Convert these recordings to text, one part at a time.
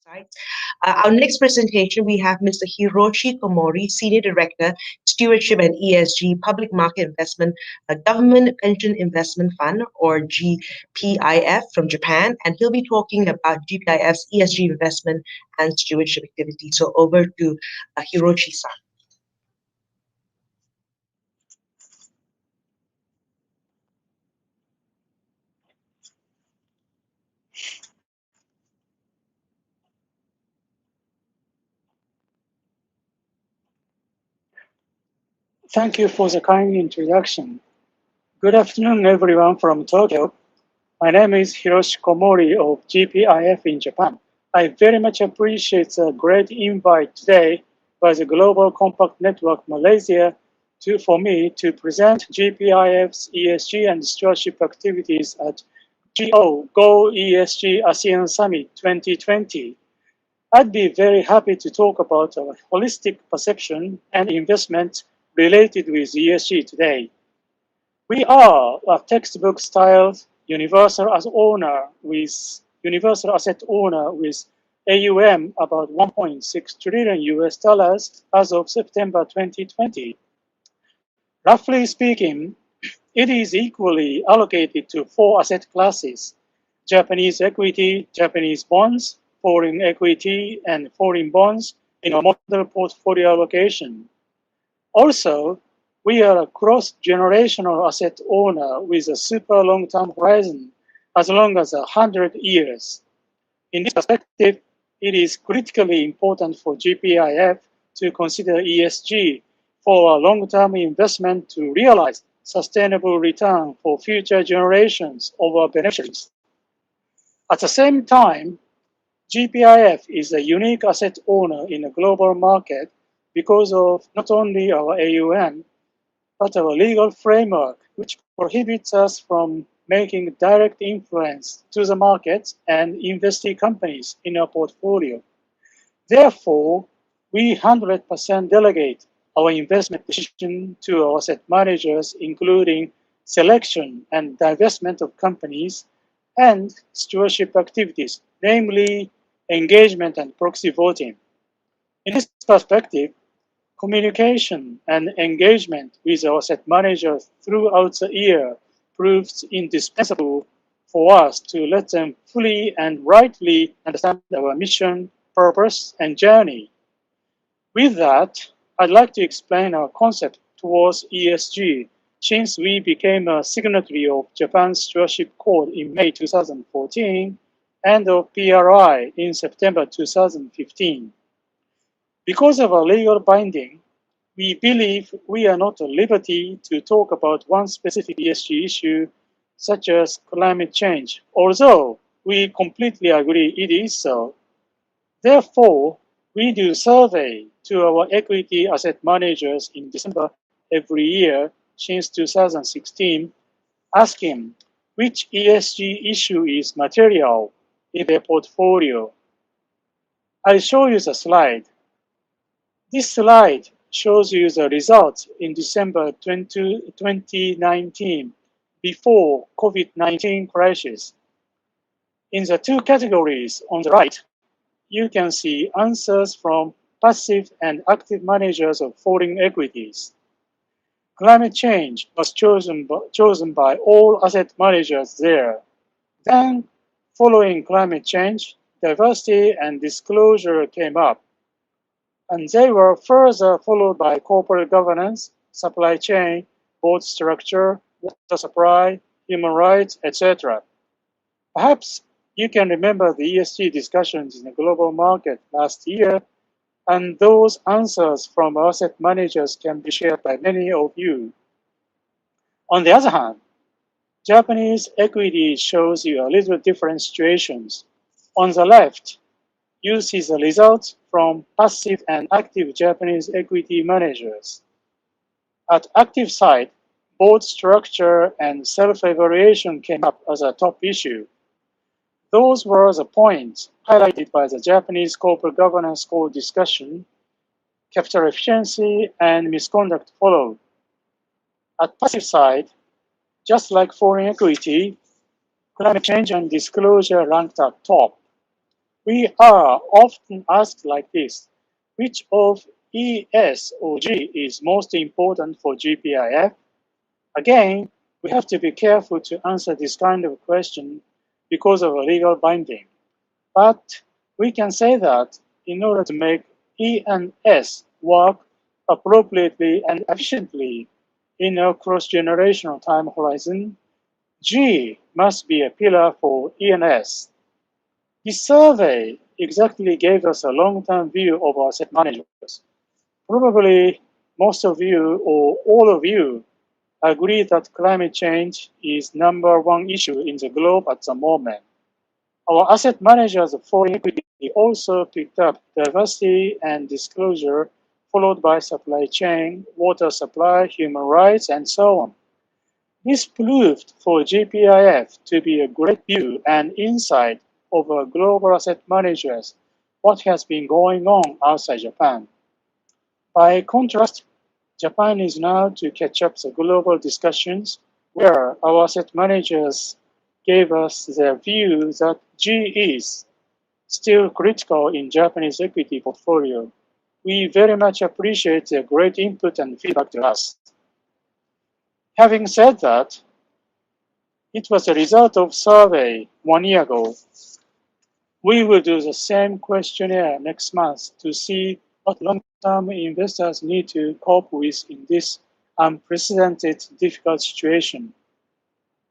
Insights. Our next presentation, we have Mr. Hiroshi Komori, Senior Director, Stewardship and ESG, Public Market Investment, Government Pension Investment Fund, or GPIF from Japan, and he'll be talking about GPIF's ESG investment and stewardship activities. So over to Hiroshi-san. Thank you for the kind introduction. Good afternoon, everyone from Tokyo. My name is Hiroshi Komori of GPIF in Japan. I very much appreciate the great invite today by the Global Compact Network Malaysia for me to present GPIF's ESG and stewardship activities at Go ESG ASEAN Summit 2020. I'd be very happy to talk about our holistic perception and investment related with ESG today. We are a textbook-style universal asset owner with AUM about 1.6 trillion US dollars as of September 2020. Roughly speaking, it is equally allocated to four asset classes: Japanese equity, Japanese bonds, foreign equity, and foreign bonds in a model portfolio allocation. Also, we are a cross-generational asset owner with a super long-term horizon as long as 100 years. In this perspective, it is critically important for GPIF to consider ESG for a long-term investment to realize sustainable return for future generations of our beneficiaries. At the same time, GPIF is a unique asset owner in the global market because of not only our AUM, but our legal framework, which prohibits us from making direct influence to the markets and investee companies in our portfolio. Therefore, we 100% delegate our investment decision to our asset managers, including selection and divestment of companies and stewardship activities, namely engagement and proxy voting. In this perspective, communication and engagement with our asset managers throughout the year proves indispensable for us to let them fully and rightly understand our mission, purpose, and journey. With that, I'd like to explain our concept towards ESG since we became a signatory of Japan's Stewardship Code in May 2014 and of PRI in September 2015. Because of our legal binding, we believe we are not at liberty to talk about one specific ESG issue, such as climate change, although we completely agree it is so. Therefore, we do survey to our equity asset managers in December every year since 2016, asking which ESG issue is material in their portfolio. I'll show you the slide. This slide shows you the results in December 2019, before COVID-19 crisis. In the two categories on the right, you can see answers from passive and active managers of foreign equities. Climate change was chosen by all asset managers there. Then, following climate change, diversity and disclosure came up, and they were further followed by corporate governance, supply chain, board structure, water supply, human rights, etc. Perhaps you can remember the ESG discussions in the global market last year, and those answers from asset managers can be shared by many of you. On the other hand, Japanese equity shows you a little different situations. On the left, you see the results from passive and active Japanese equity managers. At active side, board structure and self-evaluation came up as a top issue. Those were the points highlighted by the Japanese Corporate Governance Code discussion. Capital efficiency and misconduct followed. At passive side, just like foreign equity, climate change and disclosure ranked at top. We are often asked like this: which of E, S, or G is most important for GPIF? Again, we have to be careful to answer this kind of question because of a legal binding. But we can say that in order to make E and S work appropriately and efficiently in a cross-generational time horizon, G must be a pillar for E and S. This survey exactly gave us a long-term view of our asset managers. Probably most of you or all of you agree that climate change is number one issue in the globe at the moment. Our asset managers of foreign equity also picked up diversity and disclosure, followed by supply chain, water supply, human rights, and so on. This proved for GPIF to be a great view and insight over global asset managers, what has been going on outside Japan. By contrast, Japan is now to catch up the global discussions where our asset managers gave us their view that G is still critical in Japanese equity portfolio. We very much appreciate their great input and feedback to us. Having said that, it was a result of survey 1 year ago. We will do the same questionnaire next month to see what long-term investors need to cope with in this unprecedented difficult situation,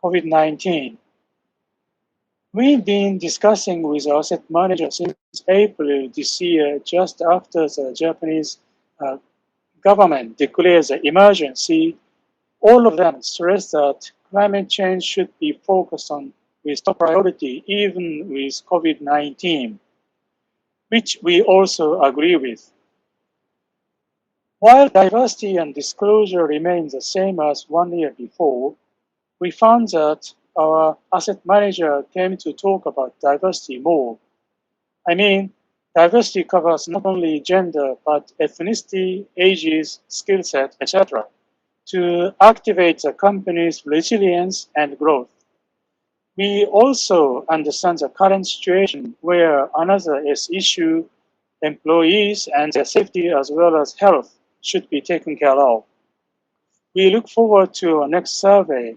COVID-19. We've been discussing with our asset manager since April this year, just after the Japanese government declared the emergency. All of them stress that climate change should be focused on with top priority, even with COVID-19, which we also agree with. While diversity and disclosure remain the same as 1 year before, we found that our asset manager came to talk about diversity more. I mean, diversity covers not only gender, but ethnicity, ages, skill set, etc., to activate the company's resilience and growth. We also understand the current situation where another issue, employees and their safety as well as health should be taken care of. We look forward to our next survey.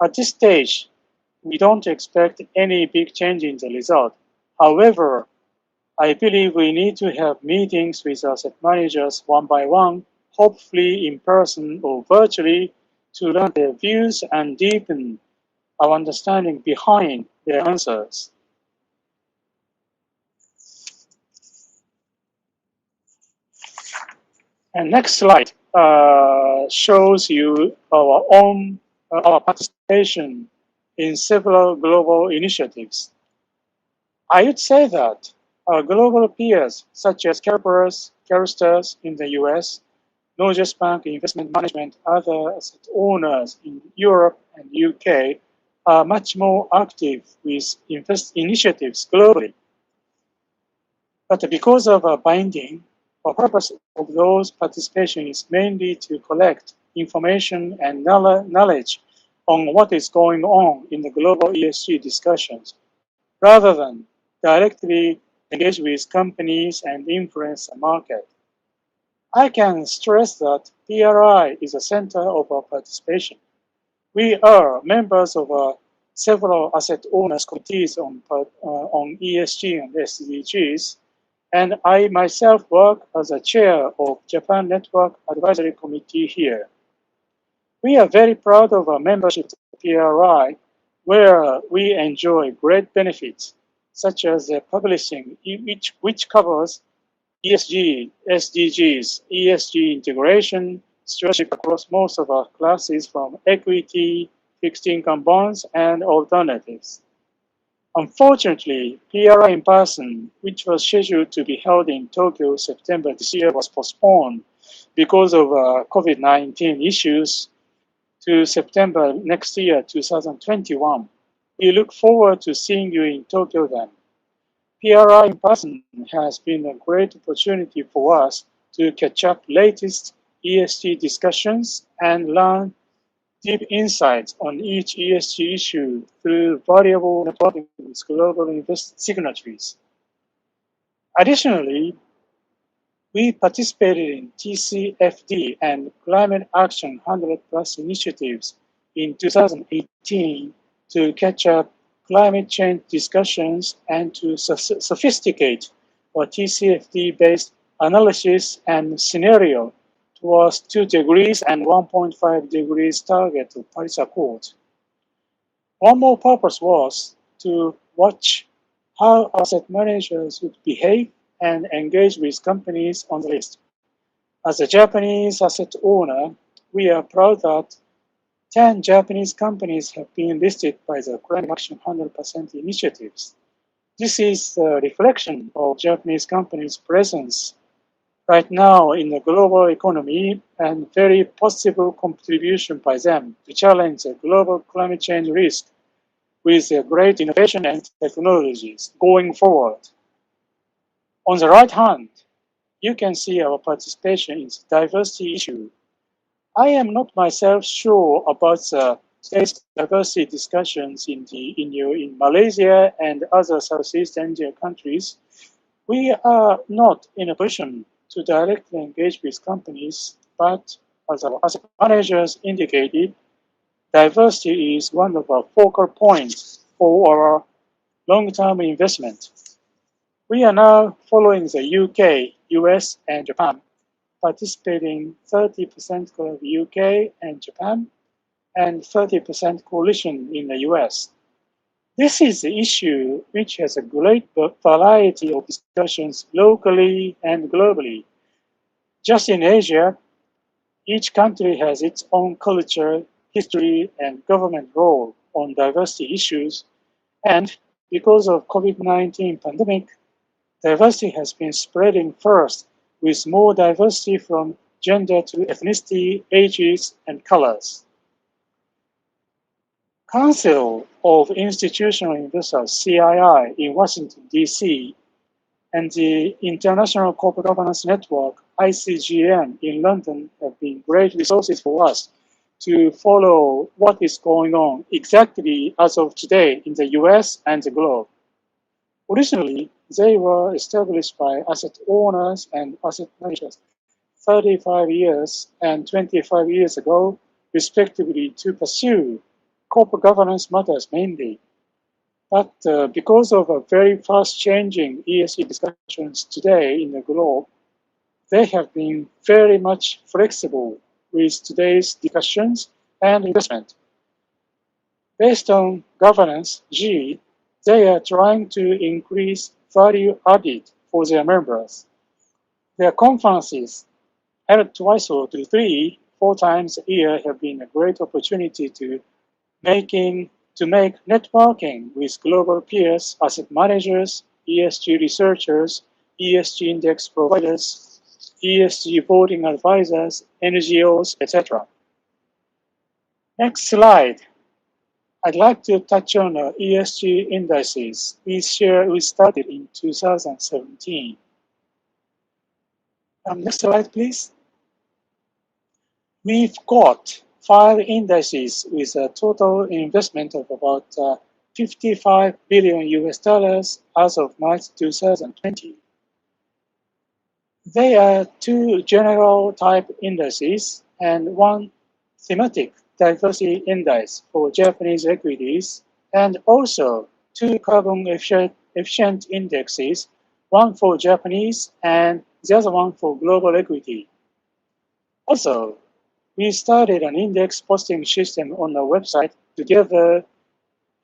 At this stage, we don't expect any big change in the result. However, I believe we need to have meetings with asset managers one by one, hopefully in person or virtually, to learn their views and deepen our understanding behind their answers. And next slide shows you our participation in several global initiatives. I would say that our global peers, such as Carsters in the US, Norges Bank Investment Management, other asset owners in Europe and UK, are much more active with initiatives globally. But because of our binding, the purpose of those participation is mainly to collect information and knowledge on what is going on in the global ESG discussions, rather than directly engage with companies and influence the market. I can stress that PRI is the center of our participation. We are members of several asset owners committees on ESG and SDGs, and I myself work as a chair of Japan Network Advisory Committee here. We are very proud of our membership to PRI, where we enjoy great benefits, such as publishing, which covers ESG, SDGs, ESG integration, stewardship across most of our classes from equity, fixed income bonds, and alternatives. Unfortunately, PRI in person, which was scheduled to be held in Tokyo September this year, was postponed because of COVID-19 issues to September next year, 2021. We look forward to seeing you in Tokyo then. PRI in person has been a great opportunity for us to catch up latest ESG discussions and learn deep insights on each ESG issue through valuable networking with global signatories. Additionally, we participated in TCFD and Climate Action 100 Plus initiatives in 2018 to catch up climate change discussions and to sophisticate our TCFD-based analysis and scenario towards 2 degrees and 1.5 degrees target of Paris Accord. One more purpose was to watch how asset managers would behave and engage with companies on the list. As a Japanese asset owner, we are proud that 10 Japanese companies have been listed by the Climate Action 100% initiatives. This is a reflection of Japanese companies' presence right now in the global economy and very possible contribution by them to challenge the global climate change risk with great innovation and technologies going forward. On the right hand, you can see our participation in the diversity issue. I am not myself sure about the today's diversity discussions in Malaysia and other Southeast Asian countries. We are not in a position to directly engage with companies, but as our asset managers indicated, diversity is one of our focal points for our long-term investment. We are now following the UK, US, and Japan, participating 30% of UK and Japan, and 30% coalition in the US. This is the issue which has a great variety of discussions locally and globally. Just in Asia, each country has its own culture, history, and government role on diversity issues, and because of COVID-19 pandemic, diversity has been spreading first with more diversity from gender to ethnicity, ages, and colors. Council of Institutional Investors, CII, in Washington, D.C., and the International Corporate Governance Network, ICGN, in London have been great resources for us to follow what is going on exactly as of today in the US and the globe. Originally, they were established by asset owners and asset managers 35 years and 25 years ago, respectively, to pursue corporate governance matters mainly. But because of a very fast-changing ESG discussions today in the globe, they have been very much flexible with today's discussions and investment. Based on governance, G, they are trying to increase value added for their members. Their conferences, held twice or to 4 times a year, have been a great opportunity to make networking with global peers, asset managers, ESG researchers, ESG index providers, ESG voting advisors, NGOs, etc. Next slide. I'd like to touch on ESG indices. We started in 2017. Next slide, please. We've got 5 indices with a total investment of about 55 billion US dollars as of March 2020. They are 2 general type indices and 1 thematic diversity index for Japanese equities, and also 2 carbon efficient indexes, one for Japanese and the other one for global equity. Also, we started an index posting system on our website to gather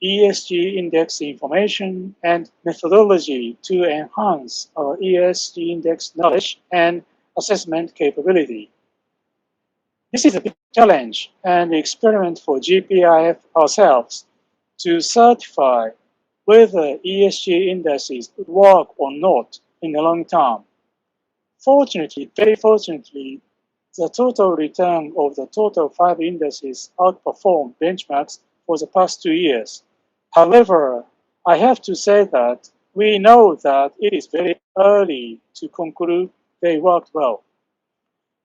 ESG index information and methodology to enhance our ESG index knowledge and assessment capability. This is a big challenge and experiment for GPIF ourselves to certify whether ESG indices would work or not in the long term. Fortunately, very fortunately, the total return of the total 5 indices outperformed benchmarks for the past 2 years. However, I have to say that we know that it is very early to conclude they worked well.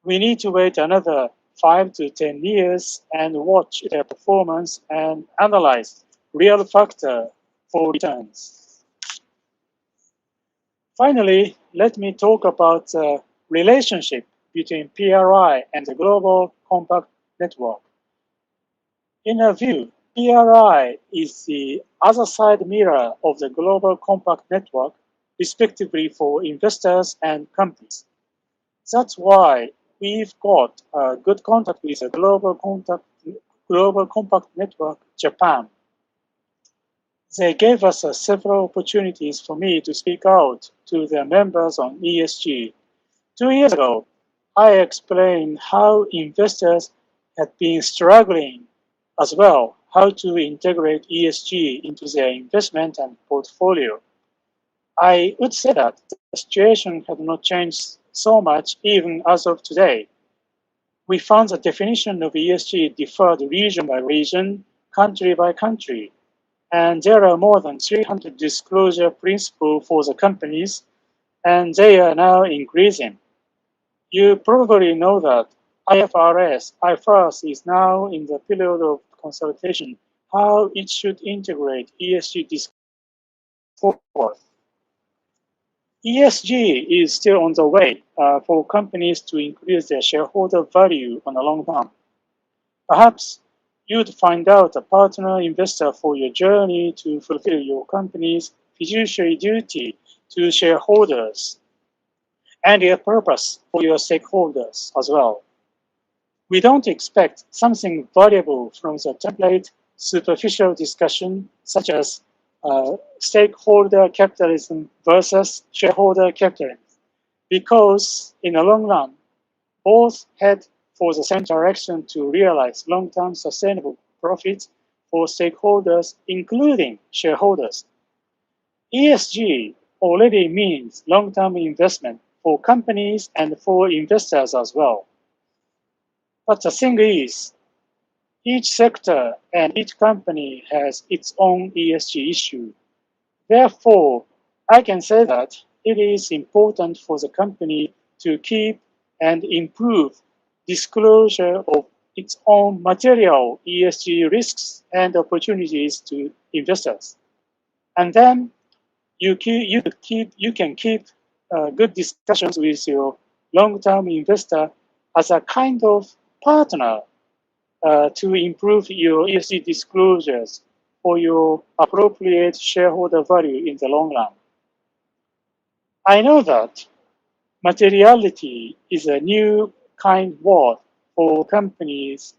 We need to wait another 5 to 10 years and watch their performance and analyze real factor for returns. Finally, let me talk about the relationship between PRI and the Global Compact Network. In our view, PRI is the other side mirror of the Global Compact Network, respectively for investors and companies. That's why we've got a good contact with the Global Compact Network Japan. They gave us several opportunities for me to speak out to their members on ESG. 2 years ago, I explained how investors had been struggling as well how to integrate ESG into their investment and portfolio. I would say that the situation had not changed so much even as of today. We found the definition of ESG differed region by region, country by country, and there are more than 300 disclosure principles for the companies, and they are now increasing. You probably know that IFRS is now in the period of consultation how it should integrate ESG disclosure. ESG is still on the way for companies to increase their shareholder value on the long term. Perhaps you'd find out a partner investor for your journey to fulfill your company's fiduciary duty to shareholders and your purpose for your stakeholders as well. We don't expect something valuable from the template superficial discussion such as stakeholder capitalism versus shareholder capitalism, because in the long run, both head for the same direction to realize long-term sustainable profits for stakeholders, including shareholders. ESG already means long-term investment for companies and for investors as well. But the thing is, each sector and each company has its own ESG issue. Therefore, I can say that it is important for the company to keep and improve disclosure of its own material ESG risks and opportunities to investors. And then you can keep good discussions with your long-term investor as a kind of partner to improve your ESG disclosures for your appropriate shareholder value in the long run. I know that materiality is a new kind word for companies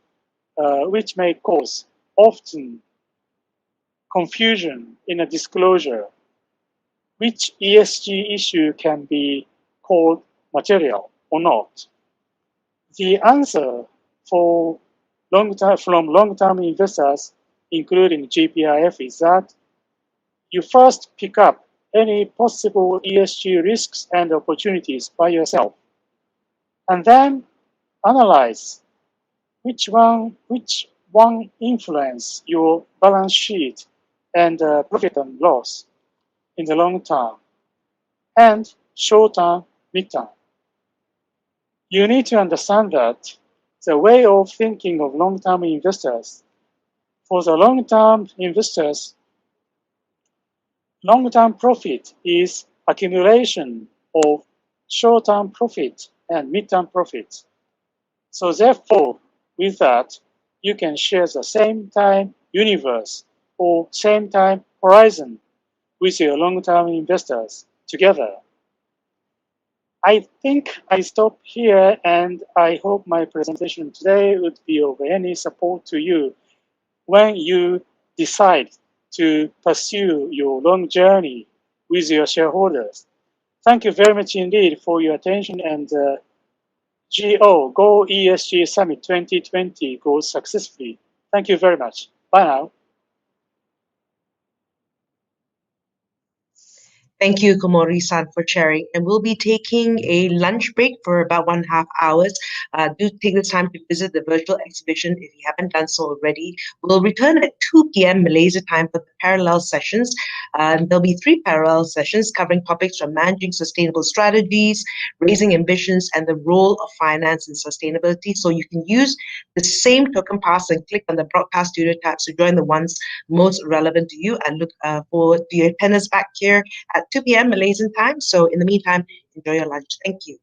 which may cause often confusion in a disclosure. Which ESG issue can be called material or not? The answer from long-term investors, including GPIF, is that you first pick up any possible ESG risks and opportunities by yourself, and then analyze which one influence your balance sheet and profit and loss in the long term and short term, mid-term. You need to understand that the way of thinking of long-term investors, for the long-term investors, long-term profit is accumulation of short-term profit and mid-term profit. So therefore, with that, you can share the same time universe or same time horizon with your long-term investors together. I think I stop here, and I hope my presentation today would be of any support to you when you decide to pursue your long journey with your shareholders. Thank you very much indeed for your attention, and Go ESG Summit 2020 goes successfully. Thank you very much. Bye now. Thank you, Komori-san, for sharing. And we'll be taking a lunch break for about 1.5 hours. Do take the time to visit the virtual exhibition if you haven't done so already. We'll return at 2 p.m. Malaysia time for the parallel sessions. There'll be 3 parallel sessions covering topics from managing sustainable strategies, raising ambitions, and the role of finance in sustainability. So you can use the same token pass and click on the broadcast studio tabs to join the ones most relevant to you. And look for the attendance back here at 2 p.m. Malaysian time. So in the meantime, enjoy your lunch. Thank you.